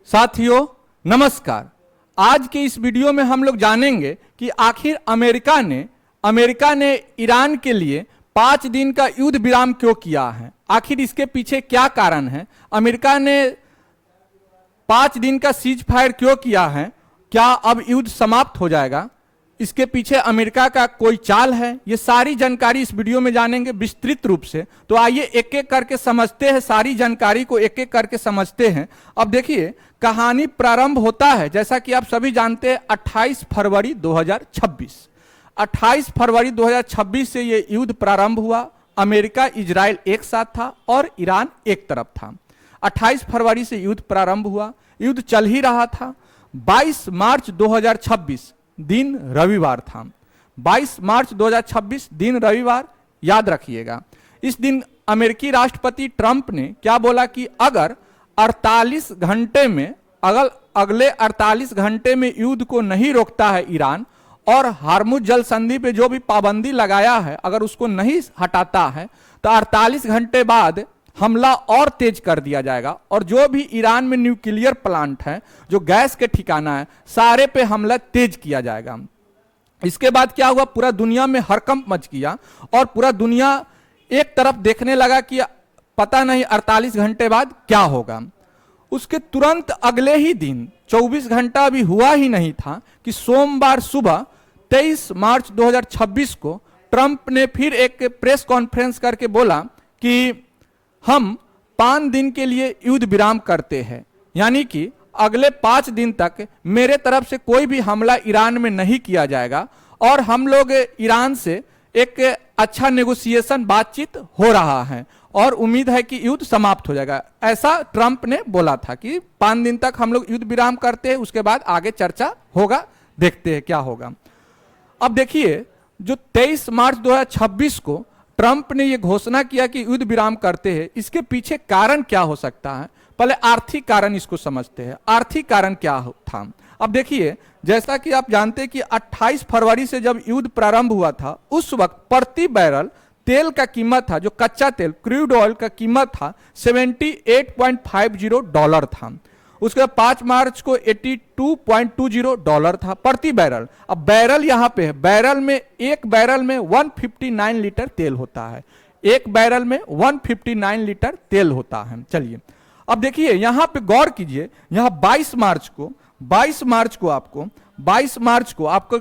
साथियों नमस्कार। आज के इस वीडियो में हम लोग जानेंगे कि आखिर अमेरिका ने ईरान के लिए 5 दिन का युद्ध विराम क्यों किया है, आखिर इसके पीछे क्या कारण है। अमेरिका ने 5 दिन का सीज फायर क्यों किया है, क्या अब युद्ध समाप्त हो जाएगा, इसके पीछे अमेरिका का कोई चाल है। ये सारी जानकारी इस वीडियो में जानेंगे विस्तृत रूप से। तो आइए एक एक करके समझते हैं, सारी जानकारी को एक एक करके समझते हैं। अब देखिए कहानी प्रारंभ होता है, जैसा कि आप सभी जानते हैं, 28 फरवरी 2026। 28 फरवरी 2026 से ये युद्ध प्रारंभ हुआ। अमेरिका इजराइल एक साथ था और ईरान एक तरफ था। 28 फरवरी से युद्ध प्रारंभ हुआ, युद्ध चल ही रहा था। 22 मार्च 2026 दिन रविवार था। 22 मार्च 2026 दिन रविवार, याद रखिएगा। इस दिन अमेरिकी राष्ट्रपति ट्रंप ने क्या बोला कि अगर 48 घंटे में अगले 48 घंटे में युद्ध को नहीं रोकता है ईरान, और हार्मुज जल संधि पे जो भी पाबंदी लगाया है अगर उसको नहीं हटाता है, तो 48 घंटे बाद हमला और तेज कर दिया जाएगा। और जो भी ईरान में न्यूक्लियर प्लांट है, जो गैस के ठिकाना है, सारे पे हमला तेज किया जाएगा। इसके बाद क्या हुआ, पूरा दुनिया में हड़कंप मच गया और पूरा दुनिया एक तरफ देखने लगा कि पता नहीं 48 घंटे बाद क्या होगा। उसके तुरंत अगले ही दिन 24 घंटा अभी हुआ ही नहीं था कि सोमवार सुबह 23 मार्च 2026 को ट्रंप ने फिर एक प्रेस कॉन्फ्रेंस करके बोला कि हम 5 दिन के लिए युद्ध विराम करते हैं, यानी कि अगले 5 दिन तक मेरे तरफ से कोई भी हमला ईरान में नहीं किया जाएगा और हम लोग ईरान से एक अच्छा नेगोशिएशन बातचीत हो रहा है और उम्मीद है कि युद्ध समाप्त हो जाएगा। ऐसा ट्रंप ने बोला था कि 5 दिन तक हम लोग युद्ध विराम करते हैं, उसके बाद आगे चर्चा होगा, देखते हैं क्या होगा। अब देखिए जो 23 मार्च 2026 को ट्रंप ने यह घोषणा किया कि युद्ध विराम करते हैं, इसके पीछे कारण क्या हो सकता है। पहले आर्थिक कारण इसको समझते हैं। आर्थिक कारण क्या था। अब देखिए जैसा कि आप जानते हैं कि 28 फरवरी से जब युद्ध प्रारंभ हुआ था, उस वक्त प्रति बैरल तेल का कीमत था, जो कच्चा तेल क्रूड ऑयल का कीमत था, $78.50 था। उसके बाद 5 मार्च को $82.20 था प्रति बैरल। अब बैरल यहाँ पे है, एक बैरल में 159 लीटर तेल होता है। एक बैरल में 159 लीटर तेल होता है। चलिए अब देखिए यहाँ पे गौर कीजिए, यहाँ 22 मार्च को आपको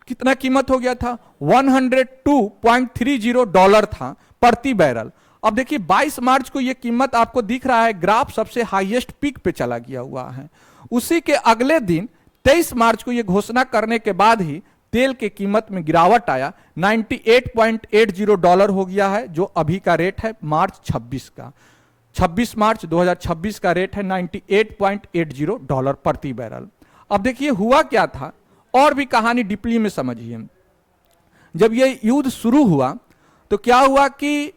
कितना कीमत हो गया था, $102.30 था प्रति बैरल। अब देखिए 22 मार्च को यह कीमत आपको दिख रहा है, ग्राफ सबसे हाईएस्ट पीक पे चला गया हुआ है। उसी के अगले दिन 23 मार्च को यह घोषणा करने के बाद ही तेल के कीमत में गिरावट आया, $98.80 हो गया है, जो अभी का रेट है मार्च 26 का। 26 मार्च 2026 का रेट है $98.80 प्रति बैरल। अब देखिए हुआ क्या था, और भी कहानी डीपली में समझिए। जब यह युद्ध शुरू हुआ तो क्या हुआ कि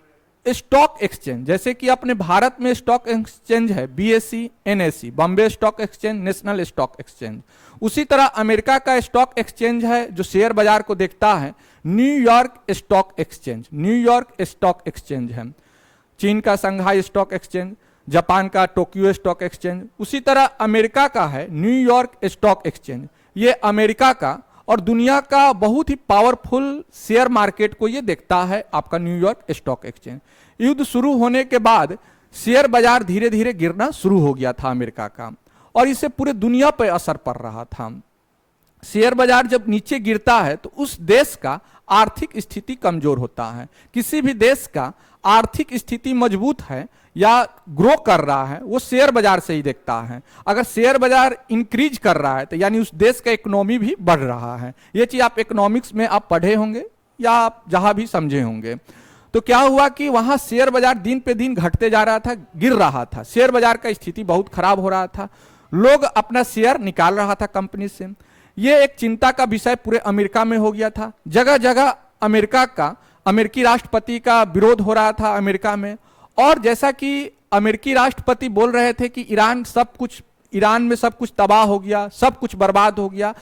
स्टॉक एक्सचेंज, जैसे कि अपने भारत में स्टॉक एक्सचेंज है BSE, NSE, Bombay stock exchange, national stock exchange, उसी तरह अमेरिका का स्टॉक एक्सचेंज है जो शेयर बाजार को देखता है, न्यूयॉर्क स्टॉक एक्सचेंज है। चीन का संघाई स्टॉक एक्सचेंज, जापान का टोक्यो स्टॉक एक्सचेंज, उसी तरह अमेरिका का है न्यूयॉर्क स्टॉक एक्सचेंज। ये अमेरिका का और दुनिया का बहुत ही पावरफुल शेयर मार्केट को ये देखता है आपका न्यूयॉर्क स्टॉक एक्सचेंज। युद्ध शुरू होने के बाद शेयर बाजार धीरे धीरे गिरना शुरू हो गया था अमेरिका का, और इससे पूरे दुनिया पर असर पड़ रहा था। शेयर बाजार जब नीचे गिरता है तो उस देश का आर्थिक स्थिति कमजोर होता है। किसी भी देश का आर्थिक स्थिति मजबूत है या ग्रो कर रहा है, वो शेयर बाजार से ही देखता है। अगर शेयर बाजार इंक्रीज कर रहा है तो यानी उस देश का इकोनॉमी भी बढ़ रहा है। ये चीज आप इकोनॉमिक्स में आप पढ़े होंगे या आप जहां भी समझे होंगे। तो क्या हुआ कि वहां शेयर बाजार दिन पे दिन घटते जा रहा था, गिर रहा था, शेयर बाजार का स्थिति बहुत खराब हो रहा था, लोग अपना शेयर निकाल रहा था कंपनी से। ये एक चिंता का विषय पूरे अमेरिका में हो गया था। जगह जगह अमेरिकी राष्ट्रपति का विरोध हो रहा था अमेरिका में। और जैसा कि अमेरिकी राष्ट्रपति बोल रहे थे कि ईरान में सब कुछ तबाह हो गया, सब कुछ बर्बाद हो गया,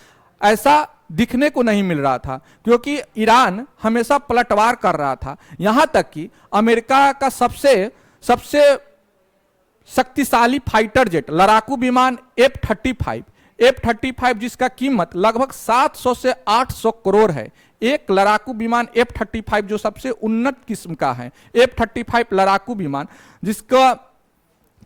ऐसा दिखने को नहीं मिल रहा था, क्योंकि ईरान हमेशा पलटवार कर रहा था। यहां तक कि अमेरिका का सबसे शक्तिशाली फाइटर जेट लड़ाकू विमान F-35 जिसका कीमत लगभग 700 से 800 करोड़ है। एक लड़ाकू विमान F-35 जो सबसे उन्नत किस्म का है, F-35 लड़ाकू विमान जिसका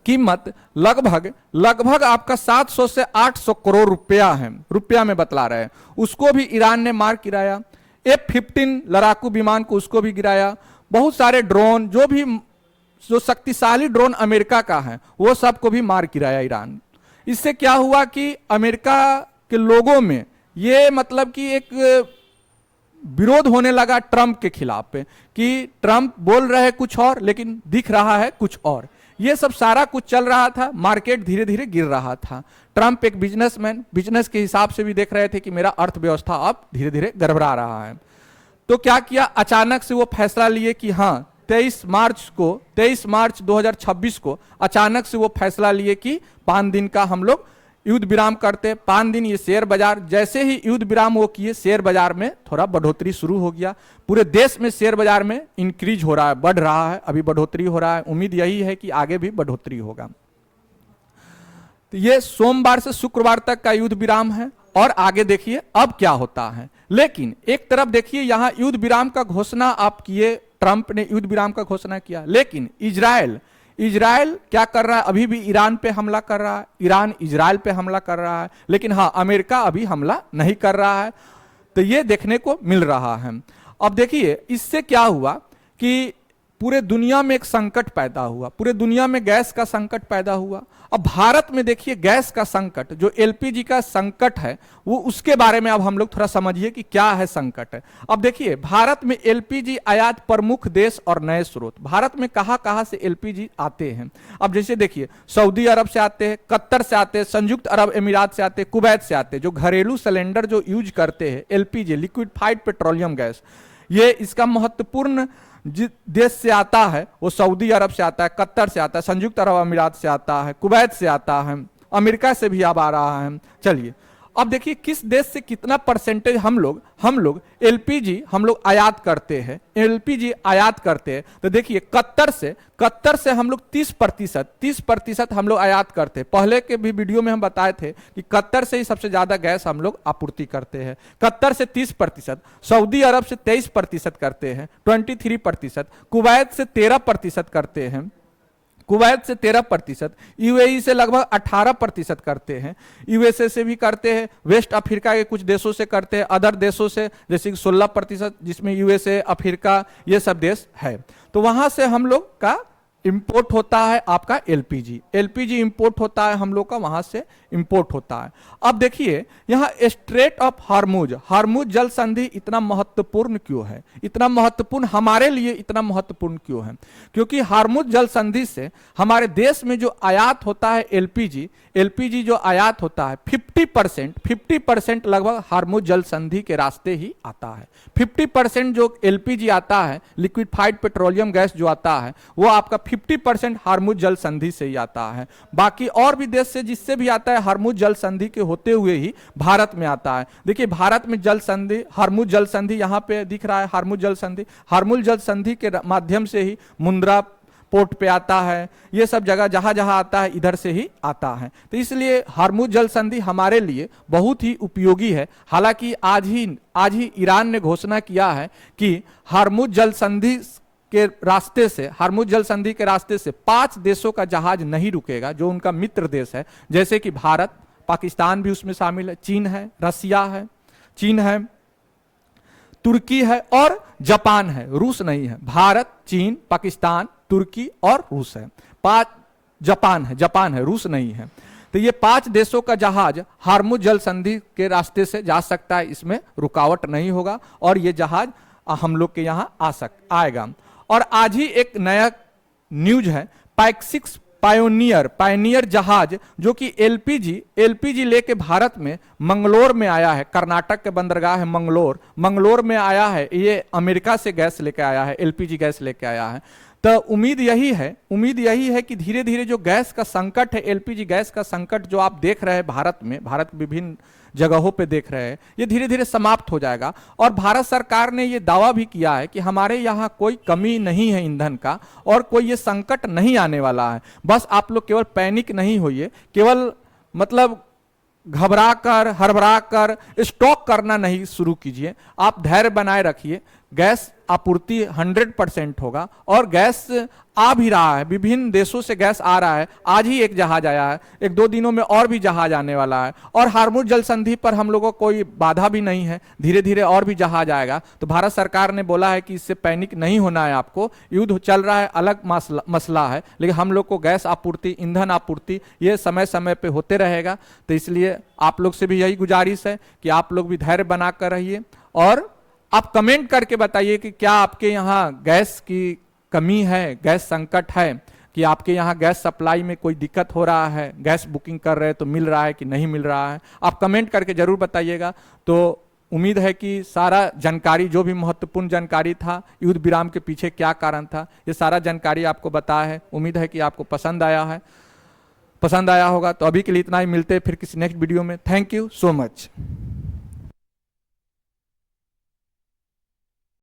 कीमत लगभग आपका 700 से 800 करोड़ रुपया है, रुपया में बतला रहे हैं, उसको भी ईरान ने मार गिराया। F-15 लड़ाकू विमान को उसको भी गिराया। बहुत सारे ड्रोन जो शक्तिशाली ड्रोन अमेरिका का है वो सबको भी मार गिराया ईरान। इससे क्या हुआ कि अमेरिका के लोगों में ये मतलब कि एक विरोध होने लगा ट्रंप के खिलाफ पे, कि ट्रंप बोल रहे हैं कुछ और लेकिन दिख रहा है कुछ और। ये सब सारा कुछ चल रहा था, मार्केट धीरे धीरे गिर रहा था। ट्रंप एक बिजनेसमैन, बिजनेस के हिसाब से भी देख रहे थे कि मेरा अर्थव्यवस्था अब धीरे धीरे गड़बड़ा रहा है। तो क्या किया, अचानक से वो फैसला लिए कि हाँ 23 मार्च 2026 को अचानक से वो फैसला लिए कि 5 दिन का हम लोग युद्ध विराम करते। 5 दिन ये शेयर बाजार, जैसे ही युद्ध विराम वो किए शेयर बाजार में थोड़ा बढ़ोतरी शुरू हो गया। पूरे देश में शेयर बाजार में इंक्रीज हो रहा है, बढ़ रहा है, अभी बढ़ोतरी हो रहा है। उम्मीद यही है कि आगे भी बढ़ोतरी होगा। तो ये सोमवार से शुक्रवार तक का युद्ध विराम है और आगे देखिए अब क्या होता है। लेकिन एक तरफ देखिए यहां युद्ध विराम का घोषणा आप किए, ट्रंप ने युद्ध विराम का घोषणा किया, लेकिन इजराइल क्या कर रहा है, अभी भी ईरान पे हमला कर रहा है, ईरान इजराइल पे हमला कर रहा है। लेकिन हाँ अमेरिका अभी हमला नहीं कर रहा है। तो ये देखने को मिल रहा है। अब देखिए इससे क्या हुआ कि पूरे दुनिया में एक संकट पैदा हुआ, पूरे दुनिया में गैस का संकट पैदा हुआ। अब भारत में देखिए गैस का संकट, जो एलपीजी का संकट है, वो उसके बारे में अब हम लोग थोड़ा समझिए कि क्या है संकट है। अब देखिए भारत में एलपीजी आयात प्रमुख देश और नए स्रोत, भारत में कहां से एलपीजी आते हैं। अब जैसे देखिए सऊदी अरब से आते हैं, कतर से आते हैं, संयुक्त अरब अमीरात से आते हैं, कुवैत से आते हैं। जो घरेलू सिलेंडर जो यूज करते हैं एलपीजी, लिक्विफाइड पेट्रोलियम गैस, ये इसका महत्वपूर्ण जिस देश से आता है वो सऊदी अरब से आता है, कतर से आता है, संयुक्त अरब अमीरात से आता है, कुवैत से आता है, अमेरिका से भी अब आ रहा है। चलिए अब देखिए किस देश से कितना परसेंटेज हम लोग एलपीजी हम लोग आयात करते हैं, एलपीजी आयात करते हैं। तो देखिए कतर से हम लोग 30% हम लोग आयात करते हैं। पहले के भी वीडियो में हम बताए थे कि कतर से ही सबसे ज्यादा गैस हम लोग आपूर्ति करते हैं। कतर से 30%, सऊदी अरब से 23% करते हैं, 23%, कुवैत से 13% करते हैं, कुवैत से 13%, यूएई से लगभग 18% करते हैं, यूएसए से भी करते हैं, वेस्ट अफ्रीका के कुछ देशों से करते हैं, अदर देशों से जैसे 16%, जिसमें यूएसए, अफ्रीका ये सब देश है। तो वहां से हम लोग का इंपोर्ट होता है आपका एलपीजी इंपोर्ट होता है हम लोग का, वहां से इंपोर्ट होता है। अब देखिए यहां स्ट्रेट ऑफ हार्मुज जल संधि इतना महत्वपूर्ण क्यों है, इतना महत्वपूर्ण हमारे लिए इतना महत्वपूर्ण क्यों है? क्योंकि हार्मुज जल संधि से हमारे देश में जो आयात होता है एलपीजी जो आयात होता है 50% लगभग हार्मुज जल संधि के रास्ते ही आता है। 50% जो एलपीजी आता है, लिक्विफाइड पेट्रोलियम गैस जो आता है, वो आपका 50% हार्मुज जल संधि से ही आता है। बाकी और भी देश से जिससे भी आता है हार्मुज जल संधि के होते हुए ही भारत में आता है। देखिए भारत में जल संधि, हार्मुज जल संधि यहाँ पे दिख रहा है, हार्मुज जल संधि के माध्यम से ही मुंद्रा पोर्ट पे आता है, ये सब जगह जहां जहां आता है इधर से ही आता है। तो इसलिए हार्मुज जल संधि हमारे लिए बहुत ही उपयोगी है। हालांकि आज ही ईरान ने घोषणा किया है कि हार्मुज जल संधि के रास्ते से 5 देशों का जहाज नहीं रुकेगा, जो उनका मित्र देश है, जैसे कि भारत, पाकिस्तान भी उसमें शामिल है, चीन है, रसिया है, तुर्की है और जापान है, रूस नहीं है। भारत, चीन, पाकिस्तान, तुर्की और रूस है। 5 जापान है, रूस नहीं है। तो ये 5 देशों का जहाज हार्मुज जल संधि के रास्ते से जा सकता है, इसमें रुकावट नहीं होगा और ये जहाज हम लोग के यहाँ आएगा। और आज ही एक नया न्यूज है, पैक्सिस पायोनियर जहाज जो कि एलपीजी लेके भारत में मंगलोर में आया है, कर्नाटक के बंदरगाह है मंगलोर में आया है। ये अमेरिका से गैस लेके आया है, एलपीजी गैस लेके आया है। तो उम्मीद यही है कि धीरे धीरे जो गैस का संकट है, एलपीजी गैस का संकट जो आप देख रहे हैं भारत के विभिन्न जगहों पे देख रहे हैं, ये धीरे धीरे समाप्त हो जाएगा। और भारत सरकार ने ये दावा भी किया है कि हमारे यहाँ कोई कमी नहीं है ईंधन का और कोई ये संकट नहीं आने वाला है। बस आप लोग केवल पैनिक नहीं होइए, केवल मतलब घबरा कर हड़बड़ा कर स्टॉक करना नहीं शुरू कीजिए, आप धैर्य बनाए रखिए। गैस आपूर्ति 100% होगा और गैस आ भी रहा है, विभिन्न देशों से गैस आ रहा है। आज ही एक जहाज आया है, 1-2 दिनों में और भी जहाज आने वाला है। और हार्मुज जल संधि पर हम लोगों को कोई बाधा भी नहीं है, धीरे धीरे और भी जहाज आएगा। तो भारत सरकार ने बोला है कि इससे पैनिक नहीं होना है, आपको युद्ध चल रहा है, अलग मसला है, लेकिन हम लोग को गैस आपूर्ति, ईंधन आपूर्ति ये समय समय पे होते रहेगा। तो इसलिए आप लोग से भी यही गुजारिश है कि आप लोग भी धैर्य बनाकर रहिए और आप कमेंट करके बताइए कि क्या आपके यहाँ गैस की कमी है, गैस संकट है, कि आपके यहाँ गैस सप्लाई में कोई दिक्कत हो रहा है, गैस बुकिंग कर रहे हैं तो मिल रहा है कि नहीं मिल रहा है। आप कमेंट करके जरूर बताइएगा। तो उम्मीद है कि सारा जानकारी, जो भी महत्वपूर्ण जानकारी था, युद्ध विराम के पीछे क्या कारण था, ये सारा जानकारी आपको बताया है। उम्मीद है कि आपको पसंद आया होगा। तो अभी के लिए इतना ही, मिलते हैं फिर किसी नेक्स्ट वीडियो में। Thank you so much.